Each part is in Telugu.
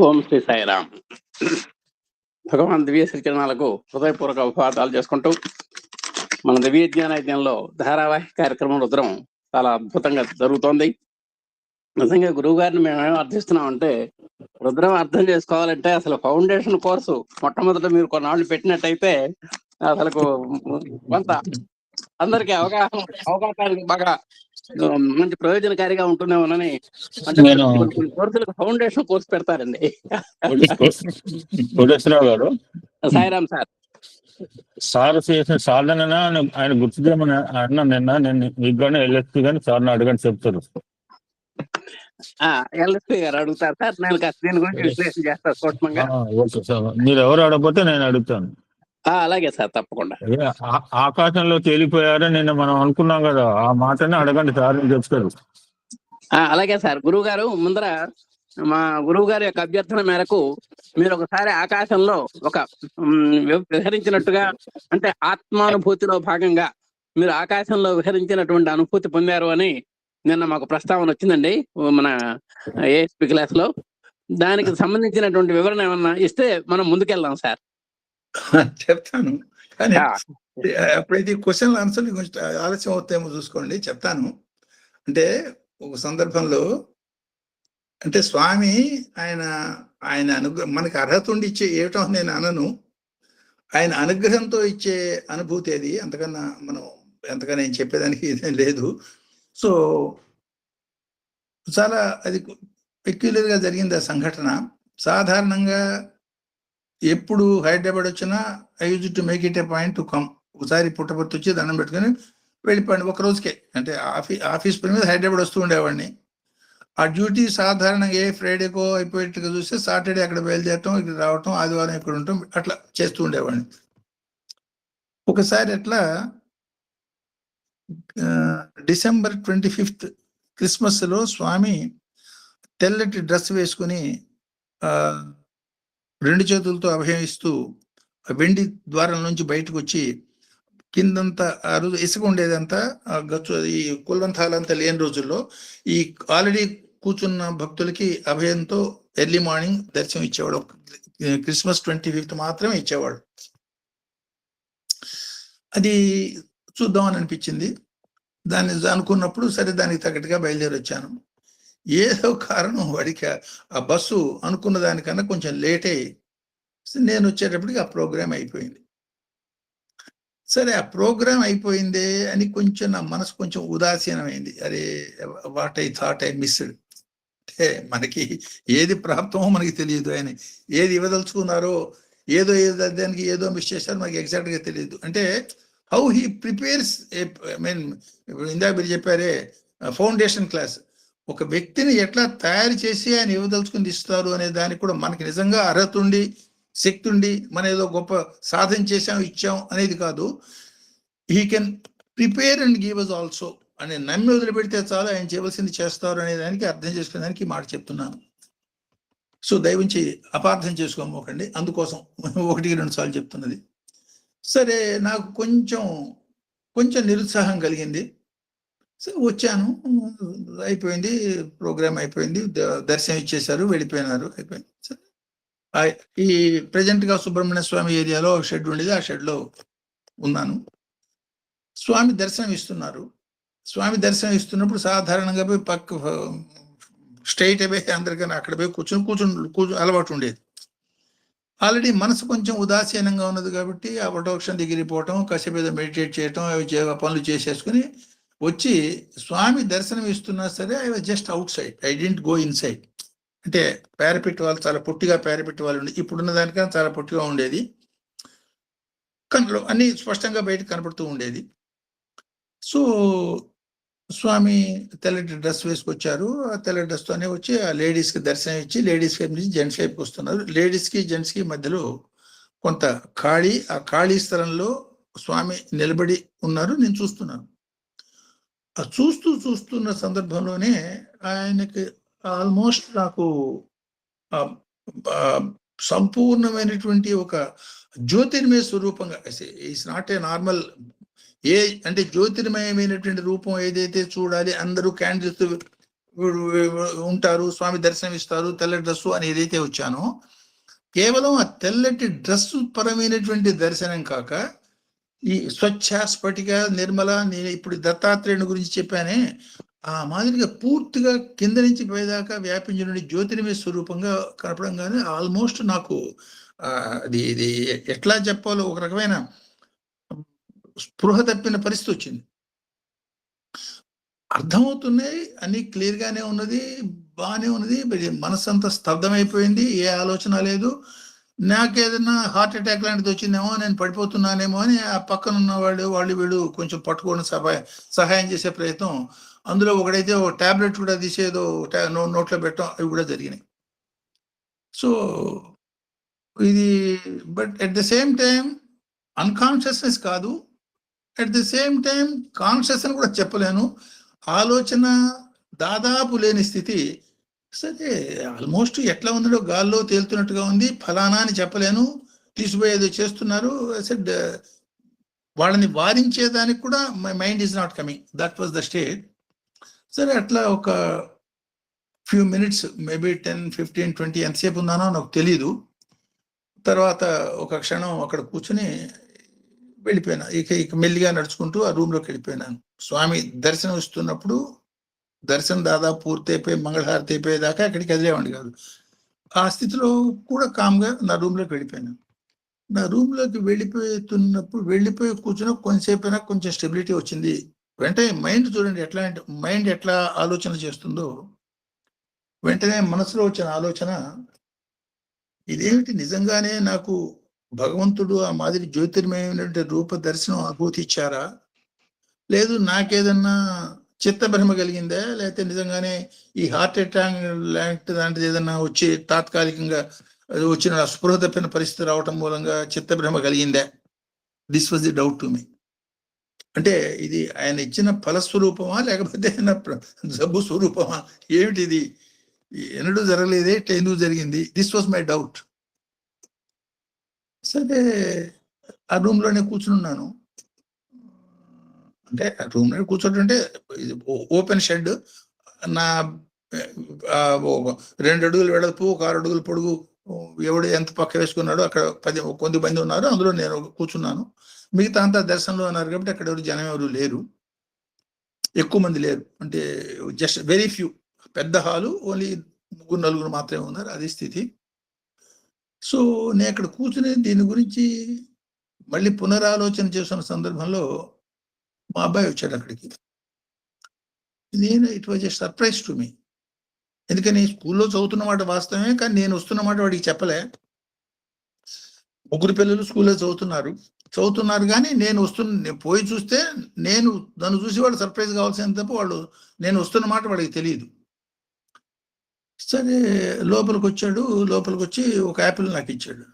ఓం శ్రీ సాయిరామ్. భగవాన్ దివ్య శ్రీచరణాలకు హృదయపూర్వక అభివాదాలు చేసుకుంటూ మన దివ్య జ్ఞానయజ్ఞంలో ధారావాహిక కార్యక్రమం రుద్రం చాలా అద్భుతంగా జరుగుతోంది. నిజంగా గురువు గారిని మేమేం అర్థిస్తున్నాం అంటే, రుద్రం అర్థం చేసుకోవాలంటే అసలు ఫౌండేషన్ కోర్సు మొట్టమొదట మీరు కొన్నాళ్ళు పెట్టినట్టయితే అసలు కొంత అందరికి అవగాహానికి బాగా మంచి ప్రయోజనకారిగా ఉంటుందేమోనని. అంటే నేను కొన్ని కోర్సులకు ఫౌండేషన్ కోర్సు పెడతారండి. కోటేశ్వరరావు గారు, సాయిరామ్ సార్ చేసిన సాధన ఆయన గుర్తు చేయమని అన్న నిన్న నేను మీకు కానీ ఎల్ఎస్పీ కానీ సార్ని అడగని చెప్తారు. ఎల్ఎస్పీ గారు అడుగుతారు సార్, నేను దీని గురించి విశ్లేషణ చేస్తాను సూక్ష్మంగా. ఓకే సార్, మీరు ఎవరు అడగపోతే నేను అడుగుతాను. అలాగే సార్, తప్పకుండా. ఆకాశంలో తేలిపోయారని నిన్న మనం అనుకున్నాం కదా, ఆ మాటని అడగండి సార్ అని చెప్తారు. అలాగే సార్. గురువు గారు ముందర మా గురువు గారి యొక్క అభ్యర్థన మేరకు మీరు ఒకసారి ఆకాశంలో ఒక విహరించినట్టుగా, అంటే ఆత్మానుభూతిలో భాగంగా మీరు ఆకాశంలో విహరించినటువంటి అనుభూతి పొందారు అని నిన్న మాకు ప్రస్తావన వచ్చిందండి మన ఏఎస్పీ క్లాస్ లో. దానికి సంబంధించినటువంటి వివరణ ఏమన్నా ఇస్తే మనం ముందుకెళ్దాం సార్. చెప్తాను, కానీ అప్పుడైతే క్వశ్చన్ ఆన్సర్ కొంచెం ఆలస్యం అవుతాయేమో చూసుకోండి, చెప్తాను. అంటే ఒక సందర్భంలో, అంటే స్వామి ఆయన అనుగ్రహం మనకి అర్హత ఉండి ఇచ్చే ఏమిటో నేను అనను, ఆయన అనుగ్రహంతో ఇచ్చే అనుభూతి అది. అంతకన్నా ఎంతకన్నా నేను చెప్పేదానికి ఇదేం లేదు. సో చాలా అది పెక్యులర్గా జరిగింది ఆ సంఘటన. సాధారణంగా ఎప్పుడు హైదరాబాద్ వచ్చినా I use to make it A point to come. ఒకసారి పుట్టపర్తి వచ్చి దండం పెట్టుకుని వెళ్ళిపోండి ఒక రోజుకే. అంటే ఆఫీస్ పని మీద హైదరాబాద్ వస్తూ ఉండేవాడిని. ఆ డ్యూటీ సాధారణంగా ఏ ఫ్రైడేకో అయిపోయేట్టుగా చూస్తే సాటర్డే అక్కడ బయలుదేరటం, ఇక్కడ రావటం, ఆదివారం ఇక్కడ ఉండటం, అట్లా చేస్తూ ఉండేవాడిని. ఒకసారి అట్లా December 25th క్రిస్మస్లో స్వామి తెల్లటి డ్రెస్ వేసుకుని రెండు చేతులతో అభయం ఇస్తూ వెండి ద్వారం నుంచి బయటకు వచ్చి కిందంతా ఆ రోజు ఇసుక ఉండేదంతా గచ్చు, ఈ కుల్వంతాలంతా లేని రోజుల్లో ఈ ఆల్రెడీ కూర్చున్న భక్తులకి అభయంతో ఎర్లీ మార్నింగ్ దర్శనం ఇచ్చేవాడు. క్రిస్మస్ 25th మాత్రమే ఇచ్చేవాడు. అది చూద్దామని అనిపించింది. దాన్ని అనుకున్నప్పుడు సరే దానికి తగ్గట్టుగా బయలుదేరి వచ్చాను. ఏదో కారణం వాడికి ఆ బస్సు అనుకున్న దానికన్నా కొంచెం లేట్ అయ్యి నేను వచ్చేటప్పటికి ఆ ప్రోగ్రామ్ అయిపోయింది. సరే ఆ ప్రోగ్రామ్ అయిపోయిందే అని కొంచెం నా మనసు కొంచెం ఉదాసీనమైంది. అరే what I thought I missed. అంటే మనకి ఏది ప్రాప్తమో మనకి తెలియదు, ఆయన ఏది ఇవ్వదలుచుకున్నారో ఏదో దానికి ఏదో మిస్ చేశారో మనకి ఎగ్జాక్ట్గా తెలియదు. అంటే హౌ హీ ప్రిపేర్స్ ఇందాక మీరు చెప్పారే ఫౌండేషన్ క్లాస్, ఒక వ్యక్తిని ఎట్లా తయారు చేసి ఆయన ఇవ్వదలుచుకుని ఇస్తారు అనే దానికి కూడా మనకి నిజంగా అర్హత ఉండి శక్తి ఉండి మన ఏదో గొప్ప సాధన చేసాం ఇచ్చాం అనేది కాదు. He can prepare and give us also అని నమ్మి వదిలిపెడితే చాలు, ఆయన చేయవలసింది చేస్తారు అనే దానికి అర్థం చేసుకునేదానికి మాట చెప్తున్నాను. సో దయవుంచి అపార్థం చేసుకోమోకండి, అందుకోసం 1-2 సార్లు చెప్తున్నది. సరే నాకు కొంచెం నిరుత్సాహం కలిగింది. సో వచ్చాను, అయిపోయింది, ప్రోగ్రామ్ అయిపోయింది, దర్శనం ఇచ్చేశారు, వెళ్ళిపోయినారు, అయిపోయింది. సరే ఈ ప్రజెంట్గా సుబ్రహ్మణ్య స్వామి ఏరియాలో షెడ్ ఉండేది, ఆ షెడ్లో ఉన్నాను. స్వామి దర్శనం ఇస్తున్నారు. స్వామి దర్శనం ఇస్తున్నప్పుడు సాధారణంగా పోయి పక్క స్ట్రైట్ అయిపోయి అందరికన్నా అక్కడ పోయి కూర్చొని అలవాటు ఉండేది. ఆల్రెడీ మనసు కొంచెం ఉదాసీనంగా ఉన్నది కాబట్టి ఆ వటోక్షం దిగిరిపోవటం, కాసేపు ఏదో మెడిటేట్ చేయటం, అవి పనులు చేసేసుకుని వచ్చి స్వామి దర్శనం ఇస్తున్నా సరే I was just out side, I didn't go in side. అంటే పారాపెట్ వాళ్ళు చాలా పొట్టిగా పారాపెట్ వాళ్ళు ఉండేది, ఇప్పుడున్న దానికన్నా చాలా పొట్టిగా ఉండేది, కన్నులో అన్ని స్పష్టంగా బయటకు కనపడుతూ ఉండేది. సో స్వామి తెల్లటి డ్రెస్ వేసుకొచ్చారు. ఆ తెల్ల డ్రెస్తోనే వచ్చి ఆ లేడీస్కి దర్శనం ఇచ్చి లేడీస్ వైపు నుంచి జెంట్స్ వైపుకి వస్తున్నారు. లేడీస్కి జెంట్స్కి మధ్యలో కొంత ఆ ఖాళీ స్థలంలో స్వామి నిలబడి ఉన్నారు, నేను చూస్తున్నాను. ఆ చూస్తున్న సందర్భంలోనే ఆయనకి ఆల్మోస్ట్ నాకు సంపూర్ణమైనటువంటి ఒక జ్యోతిర్మయ స్వరూపంగా, ఇట్స్ నాట్ ఏ నార్మల్ అంటే జ్యోతిర్మయమైనటువంటి రూపం ఏదైతే చూడాలి, అందరూ క్యాండిల్స్ ఉంటారు, స్వామి దర్శనం ఇస్తారు, తెల్లటి డ్రెస్సు అని ఏదైతే వచ్చానో, కేవలం ఆ తెల్లటి డ్రెస్సు పరమైనటువంటి దర్శనం కాక ఈ స్వచ్ఛ స్ఫటిక నిర్మల, నేను ఇప్పుడు దత్తాత్రేయుని గురించి చెప్పానే, ఆ మాదిరిగా పూర్తిగా కింద నుంచి పైదాకా వ్యాపించిన జ్యోతిర్మయ స్వరూపంగా కనపడంగానే ఆల్మోస్ట్ నాకు అది ఇది ఎట్లా చెప్పాలో ఒక రకమైన స్పృహ తప్పిన పరిస్థితి వచ్చింది. అర్థమవుతున్నాయి, అన్ని క్లియర్ గానే ఉన్నది, బాగానే ఉన్నది, మనసు అంతా స్తబ్దమైపోయింది, ఏ ఆలోచన లేదు. నాకేదన్నా హార్ట్ అటాక్ లాంటిది వచ్చిందేమో, నేను పడిపోతున్నానేమో అని ఆ పక్కన ఉన్న వాళ్ళు వీళ్ళు కొంచెం పట్టుకోవడం సహాయం చేసే ప్రయత్నం, అందులో ఒకడైతే ఒక టాబ్లెట్ కూడా తీసేదో నోట్లో పెట్టడం, అవి కూడా జరిగినాయి. సో ఇది but at the same time unconsciousness కాదు, at the same time conscious అని కూడా చెప్పలేను, ఆలోచన దాదాపు లేని స్థితి. సరే ఆల్మోస్ట్ ఎట్లా ఉందో గాల్లో తేలుతున్నట్టుగా ఉంది, ఫలానా అని చెప్పలేను, తీసిపోయేది చేస్తున్నారు. సెడ్ వాళ్ళని వారించేదానికి కూడా my mind is not coming, that was the state. సరే అట్లా ఒక ఫ్యూ మినిట్స్, మేబీ 10, 15, 20 ఎంతసేపు ఉన్నానో నాకు తెలీదు. తర్వాత ఒక క్షణం అక్కడ కూర్చుని వెళ్ళిపోయినా, ఇక మెల్లిగా నడుచుకుంటూ ఆ రూమ్లోకి వెళ్ళిపోయినాను. స్వామి దర్శనం ఇస్తున్నప్పుడు దర్శనం దాదాపు పూర్తి అయిపోయి మంగళహారతి అయిపోయేదాకా అక్కడికి కదిలేవాడిని కాదు. ఆ స్థితిలో కూడా కామ్గా నా రూమ్లోకి వెళ్ళిపోయాను. నా రూమ్లోకి వెళ్ళిపోయి కూర్చున్న కొంచెంసేపు అయినా కొంచెం స్టెబిలిటీ వచ్చింది. వెంటనే మైండ్ చూడండి ఎట్లా అంటే, మైండ్ ఎట్లా ఆలోచన చేస్తుందో, వెంటనే మనసులో వచ్చిన ఆలోచన, ఇదేమిటి నిజంగానే నాకు భగవంతుడు ఆ మాదిరి జ్యోతిర్మయమైనటువంటి రూప దర్శనం అనుభూతి ఇచ్చారా, లేదు నాకేదన్నా చిత్తభ్రమ కలిగిందా, లేకపోతే నిజంగానే ఈ హార్ట్ అటాక్ లాంటిది ఏదన్నా వచ్చి తాత్కాలికంగా వచ్చిన స్పృహ తప్పిన పరిస్థితి రావటం మూలంగా చిత్తభ్రమ కలిగిందా? This was the doubt to me. అంటే ఇది ఆయన ఇచ్చిన ఫలస్వరూపమా, లేకపోతే ఆయన జబ్బు స్వరూపమా, ఏమిటిది, ఎన్నడూ జరగలేదే, ఎందుకు జరిగింది? This was my doubt. సరే ఆ రూమ్లోనే కూర్చున్నాను. అంటే రూమ్లో కూర్చోటం అంటే ఓపెన్ షెడ్, నా 2 అడుగులు వెడల్పు, 6 అడుగులు పొడుగు, ఎవడు ఎంత పక్క వేసుకున్నాడో అక్కడ 10 కొంతమంది ఉన్నారు, అందులో నేను కూర్చున్నాను. మిగతా అంతా దర్శనంలో ఉన్నారు కాబట్టి అక్కడ జనం ఎవరు లేరు, ఎక్కువ మంది లేరు, అంటే జస్ట్ వెరీ ఫ్యూ. పెద్ద హాలు, ఓన్లీ 3-4 మాత్రమే ఉన్నారు, అది స్థితి. సో నేను అక్కడ కూర్చుని దీని గురించి మళ్ళీ పునరాలోచన చేస్తున్న సందర్భంలో మా అబ్బాయి వచ్చాడు అక్కడికి. It was a surprise to me. ఎందుకని స్కూల్లో చదువుతున్నమాట వాస్తవమే, కానీ నేను వస్తున్నమాట వాడికి చెప్పలే. 3 పిల్లలు స్కూల్లో చదువుతున్నారు కానీ నేను పోయి చూస్తే నన్ను చూసి వాడు సర్ప్రైజ్ కావాల్సింది తప్ప నేను వస్తున్నమాట వాడికి తెలియదు. సరే లోపలికి వచ్చి ఒక యాపిల్ నాకు ఇచ్చాడు.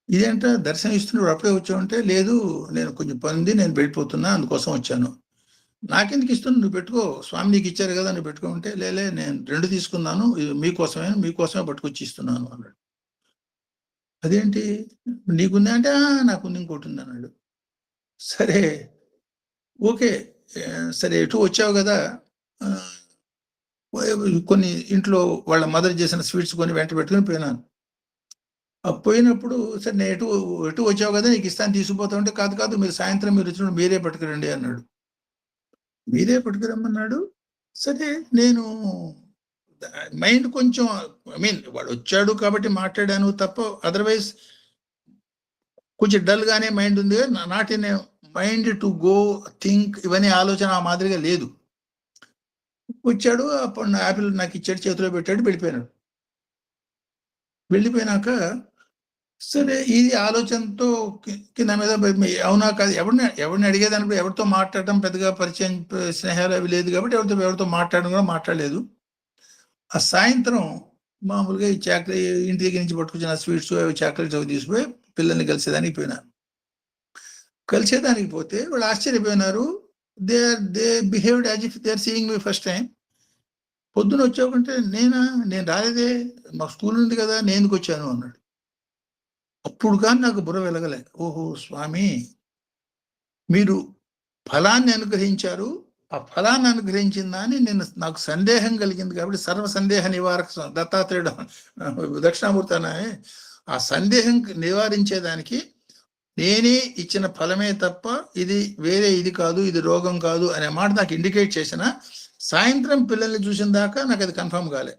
ఇదేంట దర్శనం ఇస్తున్నాడు, అప్పుడే వచ్చావంటే, లేదు నేను కొంచెం పని ఉంది, నేను వెళ్ళిపోతున్నా, అందుకోసం వచ్చాను. నాకెందుకు ఇస్తున్నాను, నువ్వు పెట్టుకో, స్వామి నీకు ఇచ్చారు కదా, నువ్వు పెట్టుకోమంటే, లేలే నేను 2 తీసుకున్నాను, మీకోసమే పట్టుకొచ్చి ఇస్తున్నాను అన్నాడు. అదేంటి నీకుందా అంటే, నాకుంది, ఇంకోటి ఉంది అన్నాడు. సరే ఓకే, సరే ఎటు వచ్చావు కదా, కొన్ని ఇంట్లో వాళ్ళ మదర్ చేసిన స్వీట్స్ కొని వెంట పెట్టుకుని పోయినాను. పోయినప్పుడు సరే నేను ఎటు వచ్చావు కదా, నీకు ఇస్తాను, తీసుకుపోతా ఉంటే, కాదు మీరు సాయంత్రం మీరు వచ్చినప్పుడు మీరే పట్టుకురండి అన్నాడు. మీరే పట్టుకురమ్మన్నాడు. సరే నేను మైండ్ కొంచెం వాడు వచ్చాడు కాబట్టి మాట్లాడాను తప్ప, అదర్వైజ్ కొంచెం డల్ గానే మైండ్ ఉంది, not in mind to go think, ఇవన్నీ ఆలోచన ఆ మాదిరిగా లేదు. వచ్చాడు, అప్పుడు నా యాపిల్ నాకు ఇచ్చాడు, చేతిలో పెట్టాడు, వెళ్ళిపోయినాక సరే ఇది ఆలోచనతో కింద మీద అవునా కాదు, ఎవరిని అడిగేదానికి, ఎవరితో మాట్లాడటం పెద్దగా పరిచయం స్నేహాలు అవి లేదు కాబట్టి ఎవరితో మాట్లాడడం కూడా మాట్లాడలేదు. ఆ సాయంత్రం మామూలుగా ఈ ఇంటి దగ్గర నుంచి పట్టుకొచ్చిన స్వీట్స్ అవి చాక్లెట్స్ అవి తీసుకుపోయి పిల్లల్ని కలిసేదానికి పోతే వాళ్ళు ఆశ్చర్యపోయినారు. They behaved as if they are seeing me first time. పొద్దున వచ్చావుకంటే, నేను రాలేదే, మా స్కూల్ ఉంది కదా, నేను ఎందుకు వచ్చాను అన్నాడు. అప్పుడు కానీ నాకు బుర్ర వెలగలే. ఓహో స్వామి, మీరు ఫలాన్ని అనుగ్రహించారు, ఆ ఫలాన్ని అనుగ్రహించిందా అని నాకు సందేహం కలిగింది. కాబట్టి సర్వ సందేహ నివారక దత్తాత్రేయుడు దక్షిణామూర్తి అనే ఆ సందేహం నివారించేదానికి నేనే ఇచ్చిన ఫలమే తప్ప ఇది వేరే ఇది కాదు, ఇది రోగం కాదు అనే మాట నాకు ఇండికేట్ చేసిన సాయంత్రం పిల్లల్ని చూసిన దాకా నాకు అది కన్ఫర్మ్ కాలే.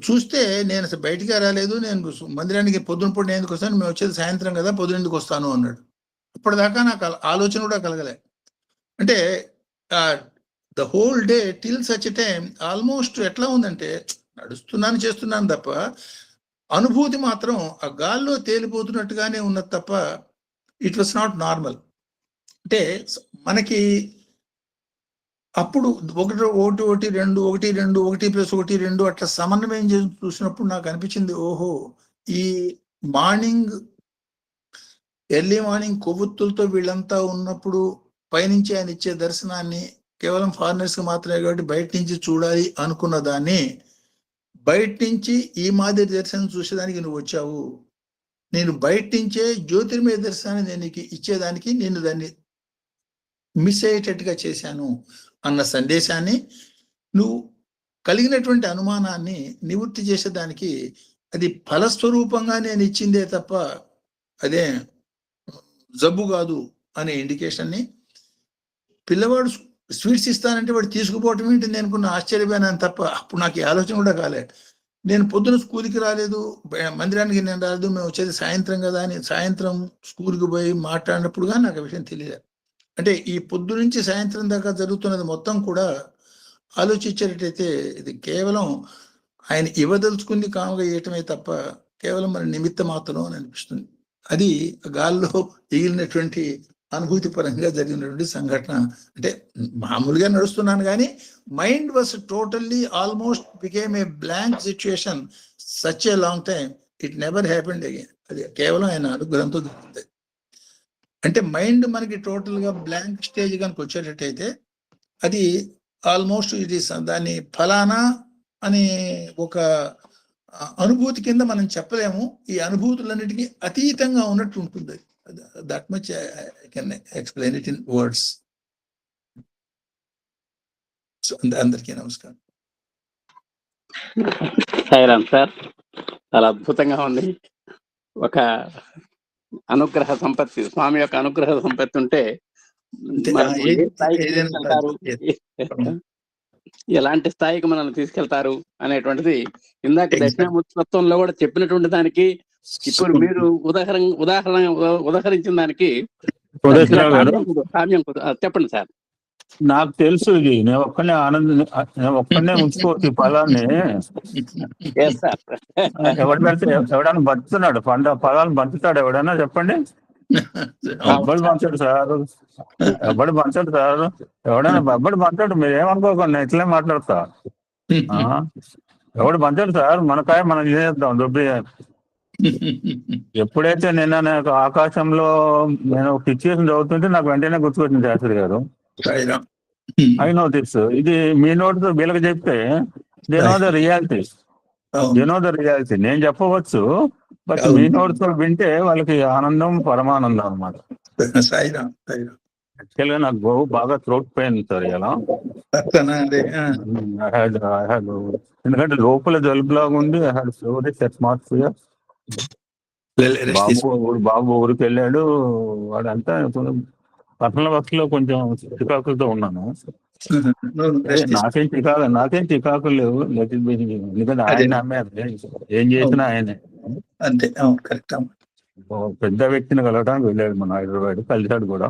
చూస్తే నేను అసలు బయటికే రాలేదు, నేను మందిరానికి పొద్దున పూట నేను ఎందుకు వస్తాను, మేము వచ్చేది సాయంత్రం కదా, పొద్దున ఎందుకు వస్తాను అన్నాడు. ఇప్పటిదాకా నాకు ఆలోచన కూడా కలగలే. అంటే the whole day till such time almost ఎట్లా ఉందంటే నడుస్తున్నాను చేస్తున్నాను తప్ప అనుభూతి మాత్రం ఆ గాల్లో తేలిపోతున్నట్టుగానే ఉన్నది తప్ప ఇట్ వాస్ నాట్ నార్మల్. అంటే మనకి అప్పుడు 1 1 1 2 1 2 1 + 1 2 అట్లా సమన్వయం చేసి చూసినప్పుడు నాకు అనిపించింది, ఓహో ఈ మార్నింగ్ ఎర్లీ మార్నింగ్ కొవ్వొత్తులతో వీళ్ళంతా ఉన్నప్పుడు పైనుంచి ఆయన ఇచ్చే దర్శనాన్ని కేవలం ఫారినర్స్ కి మాత్రమే కాబట్టి బయట నుంచి చూడాలి అనుకున్న దాన్ని బయట నుంచి ఈ మాదిరి దర్శనం చూసేదానికి నువ్వు వచ్చావు, నేను బయట నుంచే జ్యోతిర్మయ దర్శనాన్ని నేను నీకు ఇచ్చేదానికి నేను దాన్ని మిస్ అయ్యేటట్టుగా చేశాను అన్న సందేశాన్ని, నువ్వు కలిగినటువంటి అనుమానాన్ని నివృత్తి చేసేదానికి అది ఫలస్వరూపంగా నేను ఇచ్చిందే తప్ప అదే జబ్బు కాదు అనే ఇండికేషన్ని, పిల్లవాడు స్వీట్స్ ఇస్తానంటే వాడు తీసుకుపోవటం ఏంటి నేను అనుకున్న ఆశ్చర్యపోయాను తప్ప అప్పుడు నాకు ఈ ఆలోచన కూడా కాలే. నేను పొద్దున స్కూల్కి రాలేదు, మందిరానికి నేను రాలేదు, మేము వచ్చేది సాయంత్రం కదా అని సాయంత్రం స్కూల్కి పోయి మాట్లాడినప్పుడుగా నాకు ఆ విషయం తెలియదు. అంటే ఈ పొద్దు నుంచి సాయంత్రం దాకా జరుగుతున్నది మొత్తం కూడా ఆలోచించేటట్టయితే ఇది కేవలం ఆయన ఇవ్వదలుచుకుంది కాముగా ఇవ్వటమే తప్ప కేవలం మన నిమిత్త మాత్రం అని అనిపిస్తుంది. అది గాల్లో ఎగిలినటువంటి అనుభూతి పరంగా జరిగినటువంటి సంఘటన. అంటే మామూలుగా నడుస్తున్నాను కానీ mind was totally almost became a blank situation such a long time, it never happened again. అది కేవలం ఆయన అనుగ్రహంతో జరుగుతుంది. అంటే మైండ్ మనకి టోటల్ గా బ్లాంక్ స్టేజ్ కనుక వచ్చేటట్టయితే అది ఆల్మోస్ట్ ఇది దాన్ని ఫలానా అని ఒక అనుభూతి కింద మనం చెప్పలేము. ఈ అనుభూతులన్నిటికీ అతీతంగా ఉన్నట్టు ఉంటుంది. That much I can explain it in words. So అందరికీ నమస్కారం. సాయిరామ్ సార్, చాలా అద్భుతంగా ఉంది. ఒక అనుగ్రహ సంపత్తి, స్వామి యొక్క అనుగ్రహ సంపత్తి ఉంటే ఎలాంటి స్థాయికి మనల్ని తీసుకెళ్తారు అనేటువంటిది ఇందాక దక్షిణామూర్తిత్వంలో కూడా చెప్పినటువంటి దానికి ఇప్పుడు మీరు ఉదాహరించిన దానికి చెప్పండి సార్. నాకు తెలుసు ఇది, నేను ఒక్కనే ఉంచుకోవచ్చు ఫలాన్ని. ఎవడన్నా పంచుతున్నాడు ఫలాన్ని పంచుతాడు ఎవడన్నా చెప్పండి? ఎవ్వడు పంచాడు సార్, ఎవ్వడు పంచాడు సార్, ఎవడైనా ఎవ్వడు పంచాడు. మీరు ఏమనుకోకండి, ఇట్లే మాట్లాడతా. ఎవడు పంచాడు సార్, మనకాయ మనం చేద్దాం దొబ్బి. ఎప్పుడైతే నాకు ఆకాశంలో నేను సిచ్యువేషన్ చదువుతుంటే నాకు వెంటనే గుర్తుకొచ్చింది శాస్త్రి గారు. ఐ నో దిస్, ఇది మీ నోటితో వీళ్ళకి చెప్తే they know the reality, they know the reality. నేను చెప్పవచ్చు, బట్ మీ నోటితో వింటే వాళ్ళకి ఆనందం పరమానందం అన్నమాట. యాక్చువల్ గా నాకు బాగా థ్రోట్ పెయిన్ సార్ ఇలా. ఎందుకంటే లోపల జలుబులాగా ఉంది. I had favourite atmosphere. బాబు ఊరికి వెళ్ళాడు, వాడంతా పర్సనల్ వర్క్ లో కొంచెం చికాకులతో ఉన్నాను. నాకేం చికాకులు లేవు. ఎందుకంటే ఆయన అమ్మారు, ఏం చేసినా ఆయనే. అంతే, కరెక్ట్. పెద్ద వ్యక్తిని కలవడానికి వెళ్ళాడు మన హైదరాబాద్, కలిసాడు కూడా.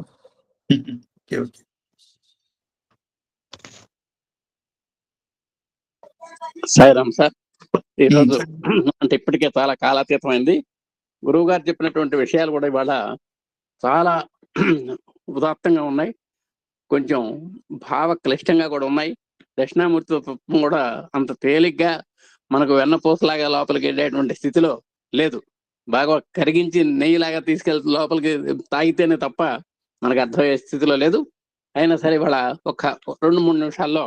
సాయిరామ్ సార్, ఈరోజు అంటే ఇప్పటికే చాలా కాలాతీతమైంది. గురువు గారు చెప్పినటువంటి విషయాలు కూడా ఇవాళ చాలా ఉదాత్తంగా ఉన్నాయి, కొంచెం భావ క్లిష్టంగా కూడా ఉన్నాయి. దక్షిణామూర్తి తత్వం కూడా అంత తేలిగ్గా మనకు వెన్నపూసలాగా లోపలికి వెళ్ళేటువంటి స్థితిలో లేదు. బాగా కరిగించి నెయ్యిలాగా తీసుకెళ్తే లోపలికి తాగితేనే తప్ప మనకు అర్థమయ్యే స్థితిలో లేదు. అయినా సరే ఇవాళ ఒక 2-3 నిమిషాల్లో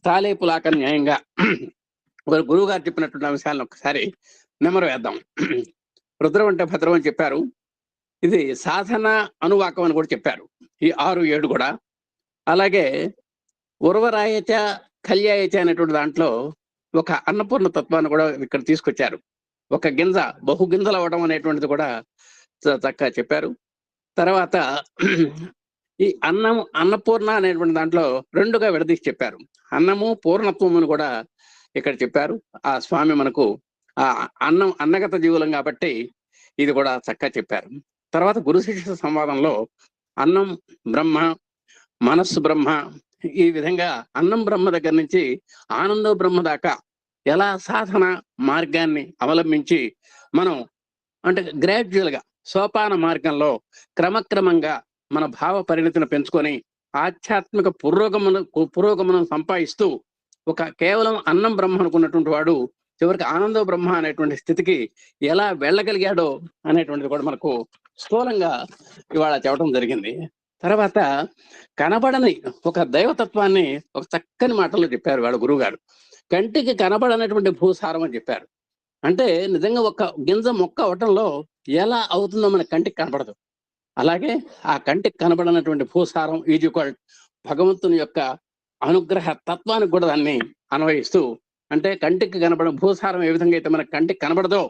స్థాళీపులాక న్యాయంగా గురువు గారు చెప్పినటువంటి అంశాలను ఒకసారి నెమరు వేద్దాం. రుద్రం అంటే భద్రం అని చెప్పారు, ఇది సాధన అనువాకం అని కూడా చెప్పారు. ఈ 6, 7 కూడా అలాగే ఉర్వరాయచ కళ్యాయచ అనేటువంటి దాంట్లో ఒక అన్నపూర్ణ తత్వాన్ని కూడా ఇక్కడ తీసుకొచ్చారు. ఒక గింజ బహుగింజలు అవ్వడం అనేటువంటిది కూడా చక్కగా చెప్పారు. తర్వాత ఈ అన్నపూర్ణ అనేటువంటి దాంట్లో రెండుగా విడదీసి చెప్పారు. అన్నము పూర్ణత్వమును కూడా ఇక్కడ చెప్పారు. ఆ స్వామి మనకు ఆ అన్నగత జీవులం కాబట్టి ఇది కూడా చక్కగా చెప్పారు. తర్వాత గురు శిష్య సంవాదంలో అన్నం బ్రహ్మ, మనస్సు బ్రహ్మ, ఈ విధంగా అన్నం బ్రహ్మ దగ్గర నుంచి ఆనందో బ్రహ్మ దాకా ఎలా సాధన మార్గాన్ని అవలంబించి మనం అంటే గ్రాడ్యువల్ గా సోపాన మార్గంలో క్రమక్రమంగా మన భావ పరిణతిని పెంచుకొని ఆధ్యాత్మిక పురోగమనం సంపాదిస్తూ ఒక కేవలం అన్నం బ్రహ్మ అనుకున్నటువంటి వాడు చివరికి ఆనందో బ్రహ్మ అనేటువంటి స్థితికి ఎలా వెళ్ళగలిగాడో అనేటువంటిది కూడా మనకు స్థూలంగా ఇవాళ చెప్పడం జరిగింది. తర్వాత కనబడని ఒక దైవతత్వాన్ని ఒక చక్కని మాటల్లో చెప్పారు వాళ్ళ గురువు గారు. కంటికి కనబడనటువంటి భూసారం అని చెప్పారు. అంటే నిజంగా ఒక గింజ మొక్క అవటంలో ఎలా అవుతుందో మన కంటికి కనబడదు. అలాగే ఆ కంటికి కనబడనటువంటి భూసారం ఈజ్ ఈక్వల్ భగవంతుని యొక్క అనుగ్రహ తత్వానికి కూడా దాన్ని అన్వయిస్తూ, అంటే కంటికి కనబడిన భూసారం ఏ విధంగా అయితే మన కంటికి కనబడదో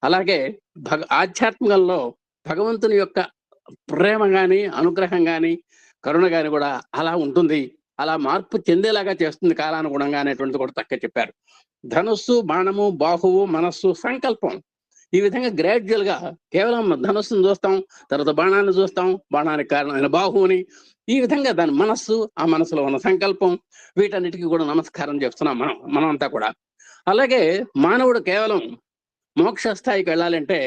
అలాగే ఆధ్యాత్మికంలో భగవంతుని యొక్క ప్రేమ గాని అనుగ్రహం గాని కరుణ గాని కూడా అలా ఉంటుంది, అలా మార్పు చెందేలాగా చేస్తుంది కాలానుగుణంగా అనేటువంటిది కూడా చక్కగా చెప్పారు. ధనుస్సు, బాణము, బాహువు, మనస్సు, సంకల్పం, ఈ విధంగా గ్రాడ్యువల్ గా కేవలం ధనుస్సును చూస్తాం, తర్వాత బాణాన్ని చూస్తాం, బాణానికి కారణమైన బాహువుని, ఈ విధంగా దాని మనస్సు, ఆ మనసులో ఉన్న సంకల్పం, వీటన్నిటికీ కూడా నమస్కారం చేస్తున్నాం మనమంతా కూడా. అలాగే మానవుడు కేవలం మోక్ష స్థాయికి వెళ్ళాలంటే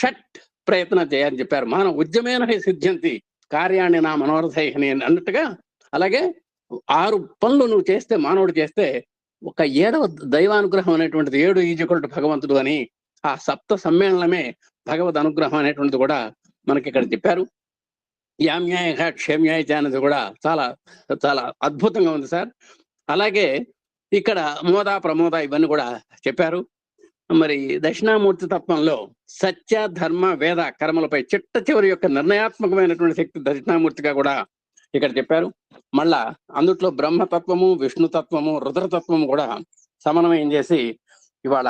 షట్ ప్రయత్నం చేయాలని చెప్పారు. మానవ ఉద్యమేన సిద్ధ్యంతి కార్యాన్ని నా మనోరథైని అన్నట్టుగా. అలాగే 6 పనులు నువ్వు చేస్తే, మానవుడు చేస్తే, ఒక 7వ దైవానుగ్రహం అనేటువంటిది 7 ఈజీకొల్టు భగవంతుడు అని ఆ సప్త సమ్మేళనమే భగవద్ అనుగ్రహం అనేటువంటిది కూడా మనకి ఇక్కడ చెప్పారు. యామ్యాయ క్షేమ్యాయ అనేది కూడా చాలా చాలా అద్భుతంగా ఉంది సార్. అలాగే ఇక్కడ మోద ప్రమోద ఇవన్నీ కూడా చెప్పారు. మరి దక్షిణామూర్తి తత్వంలో సత్య ధర్మ వేద కర్మలపై చిట్ట చివరి యొక్క నిర్ణయాత్మకమైనటువంటి శక్తి దక్షిణామూర్తిగా కూడా ఇక్కడ చెప్పారు. మళ్ళా అందుట్లో బ్రహ్మతత్వము, విష్ణుతత్వము, రుద్రతత్వము కూడా సమన్వయం చేసి ఇవాళ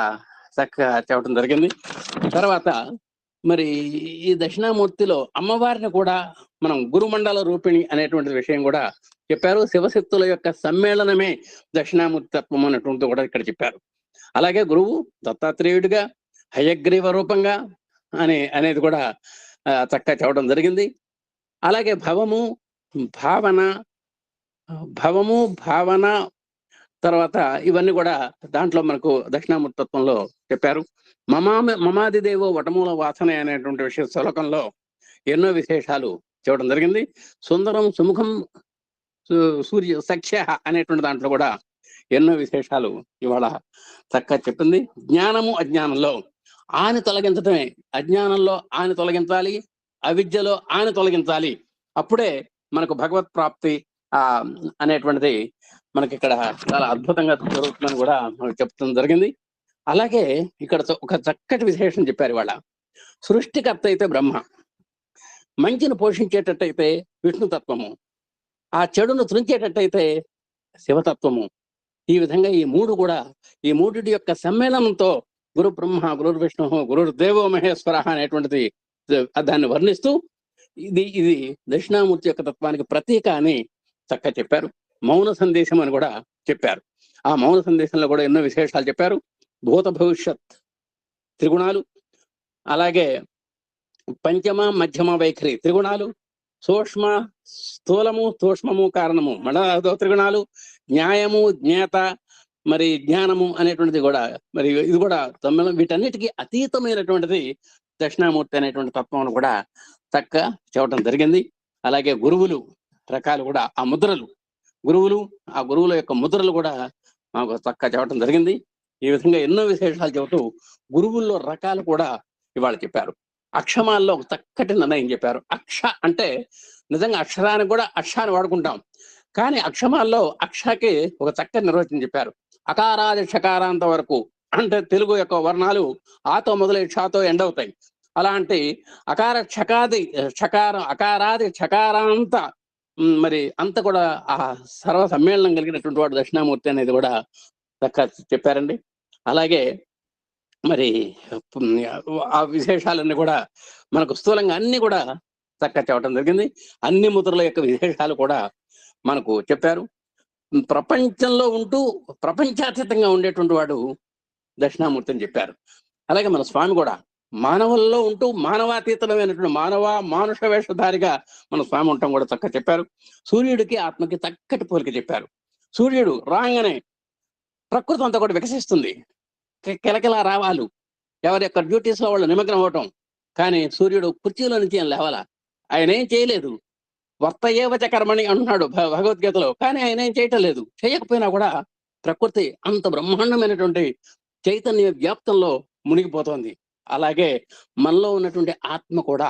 చక్కగా చెప్పడం జరిగింది. తర్వాత మరి ఈ దక్షిణామూర్తిలో అమ్మవారిని కూడా మనం గురుమండల రూపిణి అనేటువంటి విషయం కూడా చెప్పారు. శివశక్తుల యొక్క సమ్మేళనమే దక్షిణామూర్తి తత్వం అనేటువంటిది కూడా ఇక్కడ చెప్పారు. అలాగే గురువు దత్తాత్రేయుడిగా, హయగ్రీవ రూపంగా అనేది కూడా చక్కగా చెప్పడం జరిగింది. అలాగే భవము భావన తర్వాత ఇవన్నీ కూడా దాంట్లో మనకు దక్షిణామూర్తి తత్వంలో చెప్పారు. మమాది దేవో వటమూల వాసన అనేటువంటి విషయ శ్లోకంలో ఎన్నో విశేషాలు చెప్పడం జరిగింది. సుందరం సుముఖం సూర్య సఖ్య అనేటువంటి దాంట్లో కూడా ఎన్నో విశేషాలు ఇవాళ చక్కగా చెప్పింది. జ్ఞానము అజ్ఞానంలో ఆని తొలగించటమే, అజ్ఞానంలో ఆని తొలగించాలి, అవిద్యలో ఆని తొలగించాలి, అప్పుడే మనకు భగవత్ ప్రాప్తి అనేటువంటిది మనకి ఇక్కడ చాలా అద్భుతంగా జరుగుతుందని కూడా మనకు చెప్తుంది జరిగింది. అలాగే ఇక్కడ ఒక చక్కటి విశేషం చెప్పారు ఇవాళ. సృష్టికర్త అయితే బ్రహ్మ, మంచిని పోషించేటట్టయితే విష్ణుతత్వము, ఆ చెడును త్రుంచేటట్టయితే శివతత్వము. ఈ విధంగా ఈ మూడిటి యొక్క సమ్మేళనంతో గురు బ్రహ్మ, గురు విష్ణు, గురు దేవో మహేశ్వర అనేటువంటిది దాన్ని వర్ణిస్తూ ఇది దక్షిణామూర్తి యొక్క తత్వానికి ప్రతీక అని చక్కగా చెప్పారు. మౌన సందేశం అని కూడా చెప్పారు. ఆ మౌన సందేశంలో కూడా ఎన్నో విశేషాలు చెప్పారు. భూత భవిష్యత్ త్రిగుణాలు, అలాగే పంచమ మధ్యమ వైఖరి త్రిగుణాలు, స్థూలము సూక్ష్మము కారణము మండలాదో త్రిగుణాలు, న్యాయము జ్ఞాత మరి జ్ఞానము అనేటువంటిది కూడా మరి ఇది కూడా వీటన్నిటికీ అతీతమైనటువంటిది దక్షిణామూర్తి అనేటువంటి తత్వం కూడా చక్కగా చెప్పడం జరిగింది. అలాగే గురువులు రకాలు కూడా, ఆ గురువుల యొక్క ముద్రలు కూడా మాకు చక్కగా చెప్పడం జరిగింది. ఈ విధంగా ఎన్నో విశేషాలు చెబుతూ గురువుల్లో రకాలు కూడా ఇవాళ చెప్పారు. అక్షమాల్లో ఒక చక్కటి నిర్ణయం చెప్పారు. అక్ష అంటే నిజంగా అక్షరానికి కూడా అక్షాన్ని వాడుకుంటాం, కానీ అక్షమాల్లో అక్షకి ఒక చక్కటి నిర్వచనం చెప్పారు. అకారాది షకారాంత వరకు, అంటే తెలుగు యొక్క వర్ణాలు ఆతో మొదలై క్షాతో ఎండ్ అవుతాయి. అలాంటి అకారాది షకారాంత మరి అంత కూడా ఆ సర్వ సమ్మేళనం కలిగినటువంటి వాడు దక్షిణామూర్తి అనేది కూడా చక్కగా చెప్పారండి. అలాగే మరి ఆ విశేషాలన్నీ కూడా మనకు స్థూలంగా అన్ని కూడా చక్కగా చెప్పడం జరిగింది. అన్ని ముద్రల యొక్క విశేషాలు కూడా మనకు చెప్పారు. ప్రపంచంలో ఉంటూ ప్రపంచాతీతంగా ఉండేటువంటి వాడు దక్షిణామూర్తి అని చెప్పారు. అలాగే మన స్వామి కూడా మానవుల్లో ఉంటూ మానవాతీతమైనటువంటి మానుష వేషధారిగా మన స్వామి ఉండటం కూడా చక్కగా చెప్పారు. సూర్యుడికి ఆత్మకి చక్కటి పోలిక చెప్పారు. సూర్యుడు రాగానే ప్రకృతి అంతా కూడా వికసిస్తుంది, కిలకిలా రావాలు, ఎవరి యొక్క డ్యూటీస్ లో వాళ్ళు నిమగ్నం అవటం. కానీ సూర్యుడు కుర్చీలో నుంచి ఏం లేవాలా, ఆయన ఏం చేయలేదు. వర్తయేవచ కర్మణి అంటున్నాడు భగవద్గీతలో, కానీ ఆయన ఏం చేయటం లేదు. చేయకపోయినా కూడా ప్రకృతి అంత బ్రహ్మాండమైనటువంటి చైతన్య వ్యాప్తంలో మునిగిపోతోంది. అలాగే మనలో ఉన్నటువంటి ఆత్మ కూడా,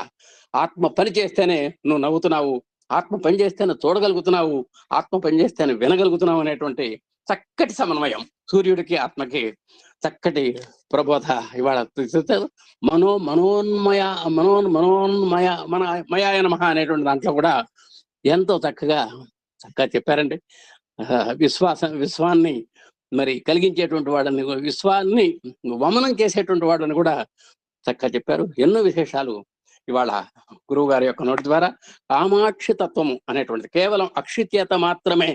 ఆత్మ పని చేస్తేనే నువ్వు నవ్వుతున్నావు, ఆత్మ పని చేస్తేనే చూడగలుగుతున్నావు, ఆత్మ పని చేస్తేనే వినగలుగుతున్నావు అనేటువంటి చక్కటి సమన్వయం సూర్యుడికి ఆత్మకి చక్కటి ప్రబోధ ఇవాళ మయాయ నమః అనేటువంటి దాంట్లో కూడా ఎంతో చక్కగా చెప్పారండి. విశ్వాన్ని మరి కలిగించేటువంటి వాడని, విశ్వాన్ని వమనం చేసేటువంటి వాడని కూడా చక్కగా చెప్పారు. ఎన్నో విశేషాలు ఇవాళ గురువు గారి యొక్క నోటి ద్వారా కామాక్షి తత్వము అనేటువంటిది కేవలం అక్షిత్యత మాత్రమే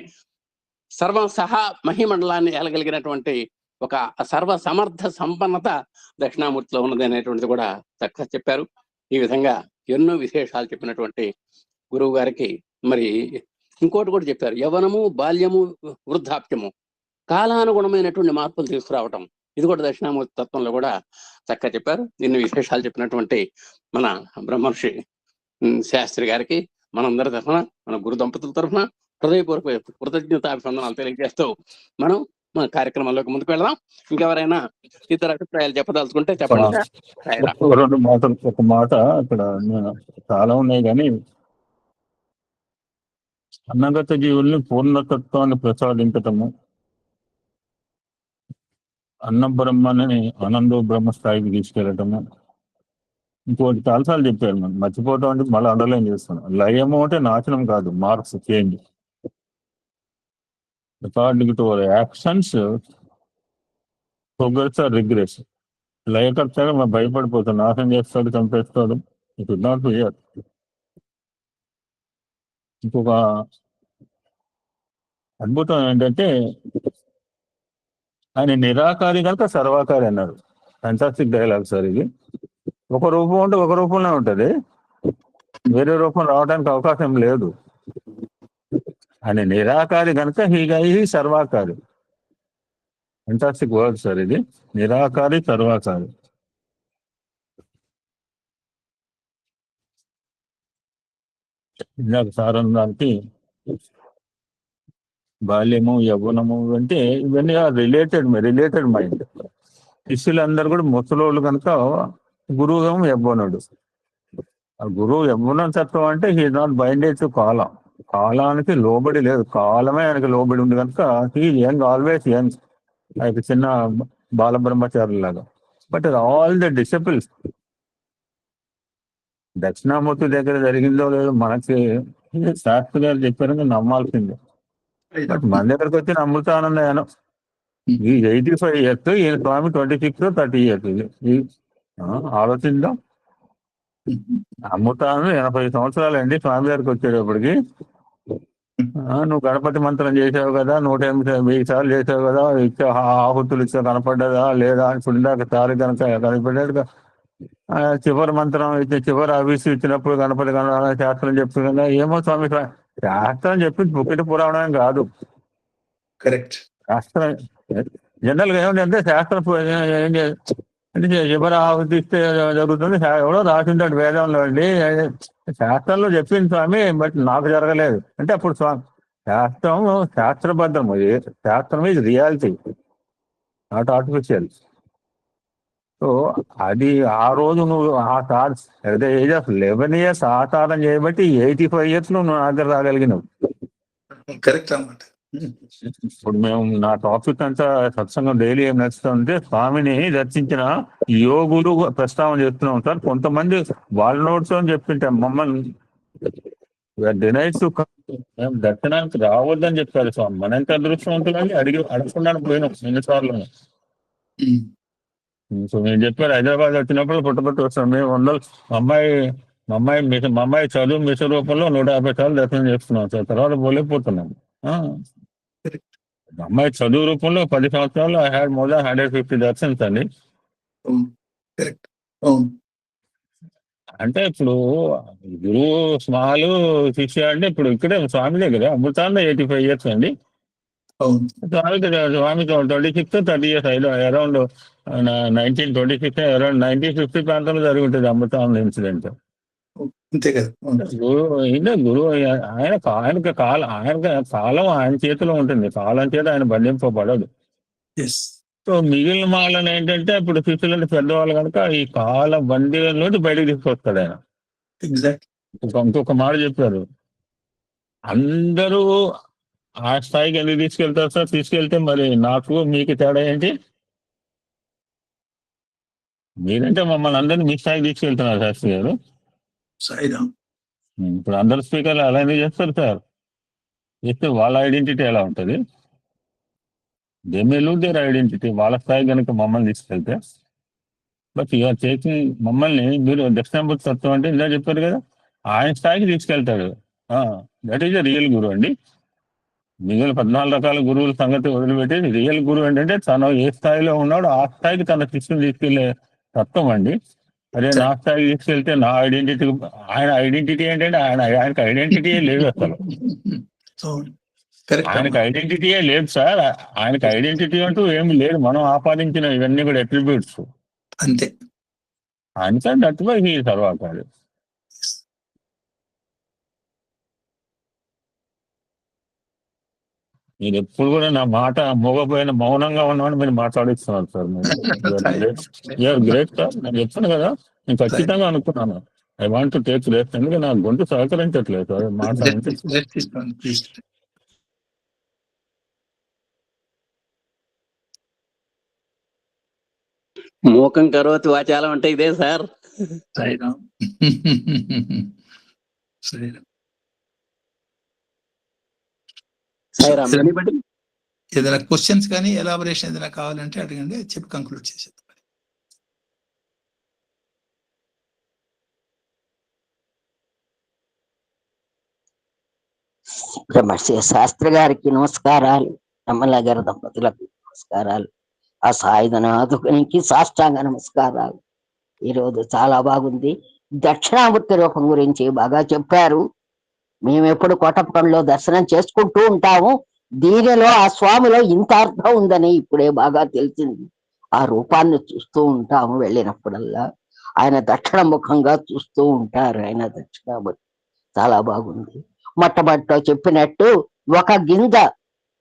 సర్వం సహా మహిమండలాన్ని ఏలగలిగినటువంటి ఒక సర్వ సమర్థ సంపన్నత దక్షిణామూర్తిలో ఉన్నది అనేటువంటిది కూడా చక్కగా చెప్పారు. ఈ విధంగా ఎన్నో విశేషాలు చెప్పినటువంటి గురువు గారికి మరి ఇంకోటి కూడా చెప్పారు. యవ్వనము, బాల్యము, వృద్ధాప్యము కాలానుగుణమైనటువంటి మార్పులు తీసుకురావటం, ఇది కూడా దక్షిణామూర్తి తత్వంలో కూడా చక్కగా చెప్పారు. ఇన్ని విశేషాలు చెప్పినటువంటి మన బ్రహ్మర్షి శాస్త్రి గారికి మనందరి తరఫున, మన గురు దంపతుల తరఫున హృదయపూర్వక కృతజ్ఞతాభివందనాలు తెలియజేస్తూ మన కార్యక్రమంలోకి ముందుకు వెళ్దాం. ఇంకెవరైనా ఇతర అభిప్రాయాలు చెప్పదలుచుకుంటే చెప్పండి. రెండు మాటలు, ఒక మాట ఇక్కడ చాలా ఉన్నాయి, కానీ అన్నగత జీవుల్ని పూర్ణతత్వాన్ని ప్రసాదించటము, అన్న బ్రహ్మని ఆనందో బ్రహ్మ స్థాయికి తీసుకెళ్ళటము. ఇంకోటి చాలాసార్లు చెప్పారు, మనం మర్చిపోవటం అంటే మళ్ళీ అండర్లైన్ చేస్తున్నాం. లయము అంటే నాశనం కాదు, marks change. According to our actions progress or regress. లయకర్తగా మనం భయపడిపోతాం, నాశనం చేస్తాడు, చంపేస్తాడు. It would not be here. ఇంకొక అద్భుతం ఏంటంటే ఆయన నిరాకారి కనుక సర్వాకారి అన్నారు. ఫ్యాంటాస్టిక్ డైలాగ్ సార్ ఇది. ఒక రూపం ఉంటే ఒక రూపంలో ఉంటుంది, వేరే రూపం రావడానికి అవకాశం లేదు. ఆయన నిరాకారి కనుక హీ సర్వాకారి. ఫ్యాంటాస్టిక్ వర్డ్ సార్ ఇది, నిరాకారి సర్వాకారి. ఇందాక సారందానికి బాల్యము, యవ్వనము అంటే ఇవన్నీ రిలేటెడ్ మైండ్. శిష్యులందరూ కూడా ముసలోళ్ళు కనుక గురువు ఏమో యవ్వనుడు. ఆ గురువు యవ్వన తత్వం అంటే హీ నాట్ బైండెడ్ టు కాలం, కాలానికి లోబడి లేదు, కాలమే ఆయనకి లోబడి ఉంది కనుక he young, always young, like చిన్న బాలబ్రహ్మచారి లాగా. But all the disciples Dakshinamurthy దగ్గర జరిగిందో లేదో మనకి శాస్త్రి గారు చెప్పారని నమ్మాల్సిందే. బట్ మన దగ్గరకు వచ్చి అమృతానందయానం ఈ 85 years, ఈ స్వామి 26 or 30 years. ఆలోచిద్దాం. అమృతానంద 80 సంవత్సరాలు అండి స్వామి గారికి వచ్చేటప్పటికి. నువ్వు గణపతి మంత్రం చేసావు కదా, 108 సార్లు చేసావు కదా, ఇచ్చే ఆహుతులు ఇచ్చా కనపడ్డదా లేదా అని పుండాక తారీ కనుక కనపడ్డాడు. చివరి మంత్రం ఇచ్చి చివరి అవిసి ఇచ్చినప్పుడు గణపతి శాస్త్రం చెప్తుంది కదా. ఏమో స్వామి, శాస్త్రం చెప్పింది పుక్కిటి పురాణం కాదు. కరెక్ట్. శాస్త్రం జనరల్ గా ఏమిటంటే శాస్త్రం అంటే చివరి ఆహుతి ఇస్తే జరుగుతుంది, ఎవడో రాసింటాడు వేదంలో అండి, శాస్త్రంలో చెప్పింది స్వామి, బట్ నాకు జరగలేదు అంటే అప్పుడు స్వామి శాస్త్రబద్ధం. శాస్త్రం is reality, not artificial. So అది ఆ రోజు నువ్వు at the age of 11 years ఆచారం చేయబట్టి 85 years నువ్వు నా దగ్గర రాగలిగినావు. కరెక్ట్ అన్నమాట. ఇప్పుడు మేము నా టాపిక్ అంతా సత్సంగం డైలీ ఏం నడుస్తుంటే స్వామిని దర్శించిన యోగులు ప్రస్తావన చేస్తున్నాం సార్. కొంతమంది వాళ్ళ నోట్స్ అని చెప్పింటే మమ్మల్ని డినైడ్స్ మేము దర్శనానికి రావద్దని చెప్పారు స్వామి. మన ఎంత అదృష్టవంతులని అడగకుండా పోయినాం ఎన్నిసార్లు. సో నేను చెప్పారు హైదరాబాద్ వచ్చినప్పుడు పుట్టపట్టు వస్తాం మేము మా అమ్మాయి చదువు మిస్ రూపంలో 150 సార్లు దర్శనం చేస్తున్నాం సార్. తర్వాత పోలేకపోతున్నాం. మా అమ్మాయి చదువు రూపంలో 10 సంవత్సరాలు ఐ హ్యాడ్ మోర్ దాన్ 150 దర్శన్స్ అండి. అంటే ఇప్పుడు గురువు స్మాలు శిష్య అంటే ఇప్పుడు ఇక్కడే స్వామి దగ్గర అమృతానంద 85 years అండి. స్వామికి 26 30 years అరౌండ్ 1926 అరౌండ్ 1950 ప్రాంతంలో జరిగి ఉంటుంది అమృతానంద ఇన్సిడెంట్. గురువు ఆయనకి కాలం ఆయన చేతిలో ఉంటుంది. కాలం చేత ఆయన బంధింపబడదు. సో మిగిలిన వాళ్ళని ఏంటంటే ఇప్పుడు శిష్యులంటే పెద్దవాళ్ళు కనుక ఈ కాల బందీలోంచి బయటకు తీసుకొస్తాడు ఆయన. ఇంకొక మాట చెప్పారు, అందరూ ఆ స్థాయికి ఎందుకు తీసుకెళ్తారు సార్? తీసుకెళ్తే మరి నాకు మీకు తేడా ఏంటి? మీరంటే మమ్మల్ని అందరినీ మీ స్థాయికి తీసుకెళ్తున్నారు శాస్త్రి గారు. ఇప్పుడు అందరు స్పీకర్లు అలా ఎందుకు చేస్తారు సార్? చెప్తే వాళ్ళ ఐడెంటిటీ ఎలా ఉంటుంది? They may lose their identity. వాళ్ళ స్థాయి కనుక మమ్మల్ని తీసుకెళ్తే. బట్ యూఆర్ టేకింగ్ మమ్మల్ని, మీరు దక్షిణామూర్తి తత్వం అంటే ఇలా చెప్పారు కదా, ఆయన స్థాయికి తీసుకెళ్తాడు. దట్ ఈజ్ ద రియల్ గురువు అండి. మిగిలిన 14 రకాల గురువుల సంగతి వదిలిపెట్టి రియల్ గురువు ఏంటంటే తను ఏ స్థాయిలో ఉన్నాడో ఆ స్థాయికి తన శిష్యుని తీసుకెళ్లే తత్వం అండి. అదే నా స్థాయికి తీసుకెళ్తే నా ఐడెంటిటీ, ఆయన ఐడెంటిటీ ఏంటంటే ఆయనకి ఐడెంటిటీయే లేదు అసలు. ఆయనకి ఐడెంటిటీయే లేదు సార్. ఆయనకి ఐడెంటిటీ అంటూ ఏమి లేదు. మనం ఆపాదించిన ఇవన్నీ కూడా అట్రిబ్యూట్స్ అంతే. అందుకే దట్ వై హీ సర్వాకారు. మీరు ఎప్పుడు కూడా నా మాట మోగపోయిన మౌనంగా ఉన్నామని మీరు మాట్లాడిస్తున్నారు సార్. మీరు గ్రేట్ సార్. నేను చెప్తాను కదా, నేను ఖచ్చితంగా అనుకున్నాను I want to take rest. ఎందుకంటే నా గొంతు సహకరించట్లేదు సార్ మాట్లాడంటే. మూకం కరోతి వాచాలం అంటే ఇదే సార్. ఏదైనా క్వశ్చన్స్ కానీ ఎలాబరేషన్ ఏదైనా కావాలంటే అడగండి, చెప్పి కంక్లూడ్ చేసేద్దాం. శాస్త్రి గారికి నమస్కారాలు, అమ్మల గారి దంపతులకు నమస్కారాలు, ఆ సాయుధనాథునికి సాష్టాంగ నమస్కారాలు. ఈరోజు చాలా బాగుంది. దక్షిణామూర్తి రూపం గురించి బాగా చెప్పారు. మేము ఎప్పుడు కోటప్పకొండలో దర్శనం చేసుకుంటూ ఉంటాము. దీనిలో ఆ స్వామిలో ఇంత అర్థం ఉందని ఇప్పుడే బాగా తెలిసింది. ఆ రూపాన్ని చూస్తూ ఉంటాము వెళ్ళినప్పుడల్లా. ఆయన దక్షిణ ముఖంగా చూస్తూ ఉంటారు. ఆయన దక్షిణామూర్తి చాలా బాగుంది. మొట్టమొదటిలో చెప్పినట్టు ఒక గింజ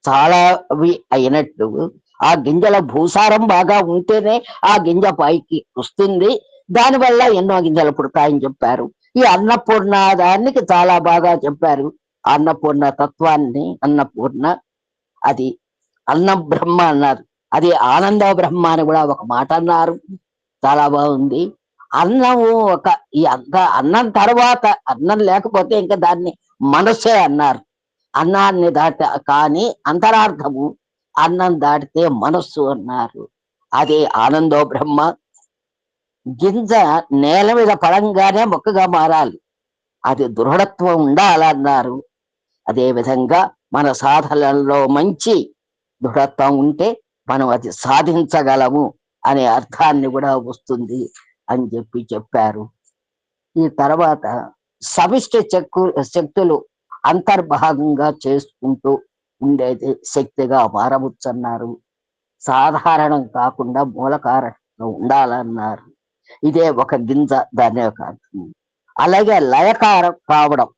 చాలా అయినట్టు ఆ గింజల భూసారం బాగా ఉంటేనే ఆ గింజ పైకి వస్తుంది. దానివల్ల ఎన్నో గింజలు పుడతాయని చెప్పారు. ఈ అన్నపూర్ణ దానికి చాలా బాగా చెప్పారు. అన్నపూర్ణ తత్వాన్ని, అన్నపూర్ణ అది అన్న బ్రహ్మ అన్నారు. అది ఆనంద బ్రహ్మ అని కూడా ఒక మాట అన్నారు. చాలా బాగుంది. అన్నము ఈ అన్నం తర్వాత, అన్నం లేకపోతే ఇంకా దాన్ని మనసే అన్నారు. అన్నాన్ని కానీ అంతరార్థము అన్నం దాటితే మనస్సు అన్నారు. అది ఆనందో బ్రహ్మ. గింజ నేల మీద పడంగానే మొక్కగా మారాలి, అది దృఢత్వం ఉండాలన్నారు. అదే విధంగా మన సాధనలో మంచి దృఢత్వం ఉంటే మనం అది సాధించగలము అనే అర్థాన్ని కూడా వస్తుంది అని చెప్పారు. ఈ తర్వాత సమిష్టి శక్తులు అంతర్భాగంగా చేసుకుంటూ ఉండేది శక్తిగా మారవచ్చన్నారు. సాధారణం కాకుండా మూలకారణం ఉండాలన్నారు. ఇదే ఒక గింజ, దాని యొక్క అర్థం. అలాగే లయకారం కావడం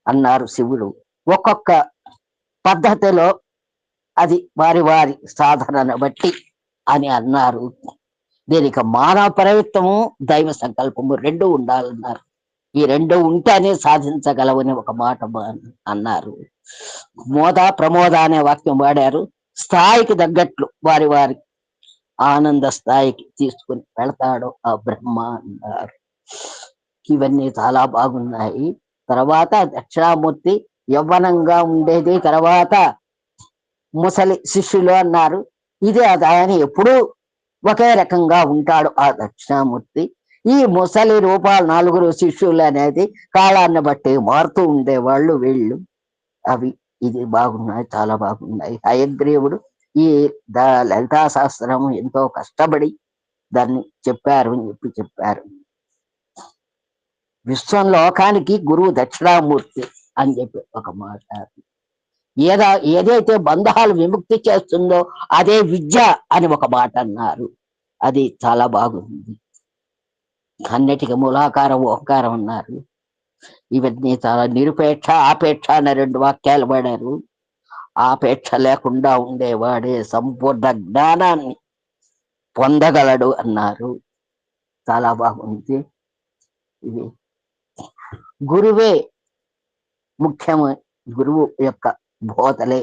అన్నారు శివుడు. ఒక్కొక్క పద్ధతిలో అది వారి వారి సాధనను బట్టి అని అన్నారు. దీనికి మానవ ప్రయత్నము, దైవ సంకల్పము రెండు ఉండాలన్నారు. ఈ రెండు ఉంటేనే సాధించగలవని ఒక మాట అన్నారు. ప్రమోద అనే వాక్యం వాడారు. స్థాయికి తగ్గట్లు వారి వారి ఆనంద స్థాయికి తీసుకుని వెళతాడు ఆ బ్రహ్మ అన్నారు. ఇవన్నీ చాలా బాగున్నాయి. తర్వాత దక్షిణామూర్తి యవ్వనంగా ఉండేది, తర్వాత ముసలి శిష్యులు అన్నారు. ఇది అది, ఆయన ఎప్పుడూ ఒకే రకంగా ఉంటాడు ఆ దక్షిణామూర్తి. ఈ ముసలి రూపాలు 4 శిష్యులు అనేది కాలాన్ని బట్టి మారుతూ ఉండేవాళ్ళు వీళ్ళు. అవి ఇది బాగున్నాయి, చాలా బాగున్నాయి. హయగ్రీవుడు ఈ లలితా శాస్త్రం ఎంతో కష్టపడి దాన్ని చెప్పారు అని చెప్పారు. విశ్వం లోకానికి గురువు దక్షిణామూర్తి అని చెప్పి ఒక మాట. ఏదైతే బంధాలు విముక్తి చేస్తుందో అదే విద్య అని ఒక మాట అన్నారు. అది చాలా బాగుంది. అన్నిటికీ మూలాకారం ఓంకారం అన్నారు. ఇవన్నీ చాలా నిరుపేక్ష ఆపేక్ష అనే 2 వాక్యాలు పడారు. ఆపేక్ష లేకుండా ఉండేవాడే సంపూర్ణ జ్ఞానాన్ని పొందగలడు అన్నారు. చాలా బాగుంది. ఇది గురువే ముఖ్యము. గురువు యొక్క బోధలే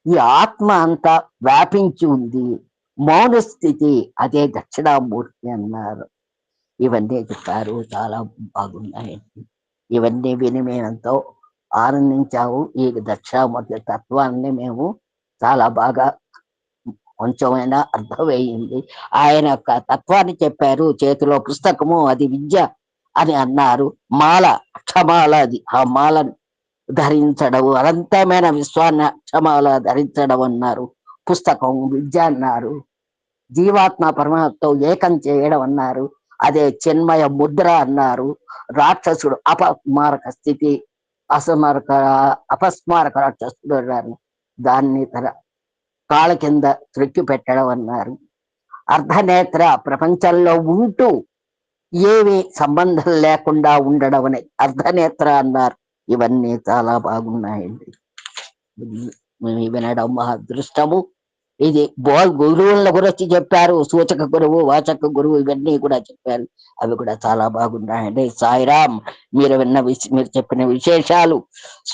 ఈ ఆత్మ అంతా వ్యాపించి ఉంది. మౌన స్థితి అదే దక్షిణామూర్తి అన్నారు. ఇవన్నీ చెప్పారు, చాలా బాగున్నాయండి. ఇవన్నీ విని మేమెంతో ఆనందించాము. ఈ దక్షిణామూర్తి తత్వాన్ని మేము చాలా బాగా కొంచెమైనా అర్థమయ్యింది. ఆయన యొక్క తత్వాన్ని చెప్పారు. చేతిలో పుస్తకము అది విద్య అని అన్నారు. మాల అక్షమాల, అది ఆ మాలను ధరించడం, అనంతమైన విశ్వాన్ని అక్షమాల ధరించడం అన్నారు. పుస్తకం విద్య అన్నారు. జీవాత్మ పరమాత్మతో ఏకం చేయడం అన్నారు. అదే చిన్మయ ముద్ర అన్నారు. రాక్షసుడు అపస్మారక స్థితి, అపస్మారక రాక్షసుడు అన్నారు. దాన్ని తన కాళ్ళ కింద త్రొక్కి పెట్టడం అన్నారు. అర్ధనేత్ర ప్రపంచంలో ఉంటూ ఏమి సంబంధం లేకుండా ఉండడం అని అర్ధనేత్ర అన్నారు. ఇవన్నీ చాలా బాగున్నాయండి. వినడం మా అదృష్టము. ఇది గురువుల గురించి చెప్పారు. సూచక గురువు, వాచక గురువు ఇవన్నీ కూడా చెప్పారు. అవి కూడా చాలా బాగున్నాయండి. సాయిరామ్, మీరు చెప్పిన విశేషాలు,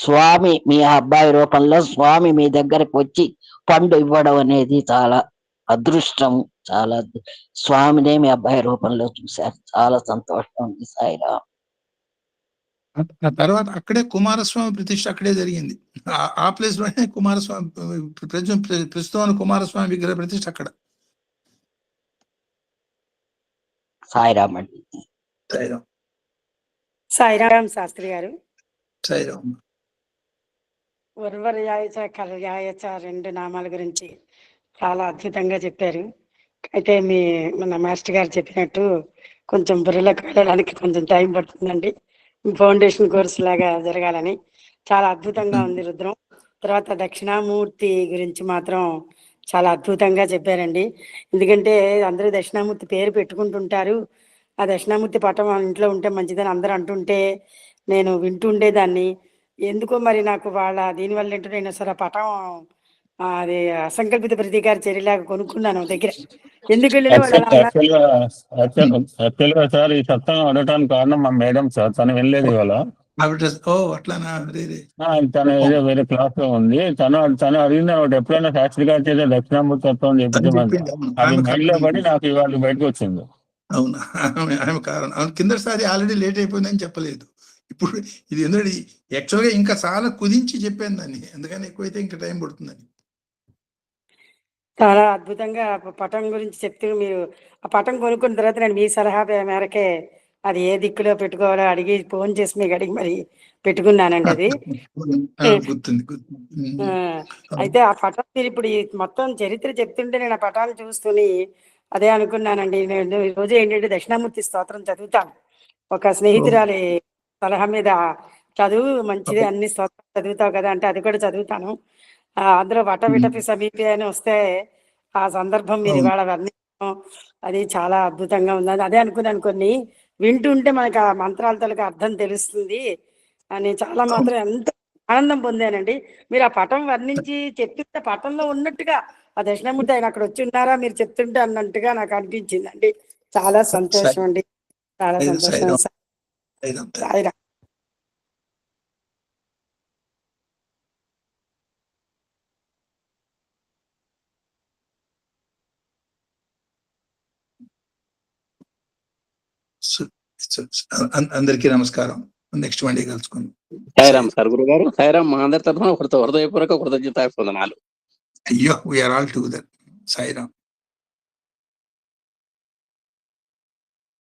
స్వామి మీ అబ్బాయి రూపంలో స్వామి మీ దగ్గరకు వచ్చి పండు ఇవ్వడం అనేది చాలా అదృష్టం. చాలా స్వామినే మీ అబ్బాయి రూపంలో చూశారు. చాలా సంతోషం ఉంది. సాయిరామ్. ఆ తర్వాత అక్కడే కుమారస్వామి ప్రతిష్ఠ అక్కడే జరిగింది. ఆ ప్లేస్ లోనే కుమారస్వామి ప్రస్తుతం కుమారస్వామి విగ్రహ ప్రతిష్ఠ అక్కడ. సాయిరామ్ అండి. సాయిరామ్. సాయిరామ్ శాస్త్రి గారు. సాయిరామ్. ఉర్వరయాయచ కలయాయచ 2 నామాల గురించి చాలా అద్భుతంగా చెప్పారు. అయితే మన మాస్టర్ గారు చెప్పినట్టు కొంచెం బుర్రలోకి వెళ్ళడానికి కొంచెం టైం పడుతుందండి. ఫౌండేషన్ కోర్స్ లాగా జరగాలని. చాలా అద్భుతంగా ఉంది రుద్రం. తర్వాత దక్షిణామూర్తి గురించి మాత్రం చాలా అద్భుతంగా చెప్పారండి. ఎందుకంటే అందరూ దక్షిణామూర్తి పేరు పెట్టుకుంటుంటారు. ఆ దక్షిణామూర్తి పటం మన ఇంట్లో ఉంటే మంచిదని అందరూ అంటుంటే నేను వింటుండేదాన్ని. ఎందుకో మరి నాకు దీనివల్ల ఏంటో నేను సరే పటం అది అసంకల్పిత ప్రతీకార చర్యలాగా కొనుక్కున్నాను దగ్గర. ఎందుకు వెళ్ళినా వాళ్ళు అలా అన్నారు. యాక్చువల్గా సార్ ఈ సత్సంగం అడగటానికి కారణం మా మేడం సార్. తను వినలేదు ఇవాళ. అట్లానా? తను ఏదో వేరే క్లాస్ లో ఉంది. తను అడిగిన ఎప్పుడైనా శాస్త్రి గారు చేసే దక్షిణామూర్తి తత్వం చెప్పింది. అది మైండ్ లో పడి నాకు ఇవాళ బయటకు వచ్చింది. అవునా? ఆమె కారణం. ఆమె కిందసారి ఆల్రెడీ లేట్ అయిపోయిందని చెప్పలేదు. ఇప్పుడు ఇది ఎందుకంటే యాక్చువల్గా ఇంకా చాలా కుదించి చెప్పాను దాన్ని. అందుకని ఎక్కువైతే ఇంకా టైం పడుతుందని. చాలా అద్భుతంగా పటం గురించి చెప్తూ మీరు ఆ పటం కొనుక్కున్న తర్వాత నేను మీ సలహా మేరకే అది ఏ దిక్కులో పెట్టుకోవాలో అడిగి ఫోన్ చేసి మీకు అడిగి మరి పెట్టుకున్నానండి అది. గుర్తుంది. అయితే ఆ పటం మీరు ఇప్పుడు మొత్తం చరిత్ర చెప్తుంటే నేను ఆ పటాన్ని చూస్తూని అదే అనుకున్నానండి. నేను ఈ రోజు ఏంటంటే దక్షిణామూర్తి స్తోత్రం చదువుతాను. ఒక స్నేహితురాలి సలహా మీద చదువు మంచిది, అన్ని స్తోత్రం చదువుతావు కదా అంటే అది కూడా చదువుతాను. అందులో వటవిటపి సమీపి అని వస్తే ఆ సందర్భం మీరు ఇవాళ వర్ణించడం అది చాలా అద్భుతంగా ఉంది. అదే అనుకున్నాను, కొన్ని వింటుంటే మనకు ఆ మంత్రాలతో అర్థం తెలుస్తుంది అని చాలా మాత్రం ఎంత ఆనందం పొందానండి. మీరు ఆ పటం వర్ణించి చెప్తుంటే పటంలో ఉన్నట్టుగా ఆ దక్షిణామూర్తి ఆయన అక్కడ వచ్చి ఉన్నారా మీరు చెప్తుంటే అన్నట్టుగా నాకు అనిపించిందండి. చాలా సంతోషం అండి. చాలా సంతోషం. సాయిరామ్. అందరికీ నమస్కారం. నెక్స్ట్ మండే కలుసుకుందాం. సాయిరామ్ సార్ గురువు గారు. సాయిరామ్. మా అందరి తరఫున హృదయపూర్వక కృతజ్ఞతాభివందనాలు. అయ్యో వీఆర్ ఆల్ టుగెదర్. సాయిరామ్.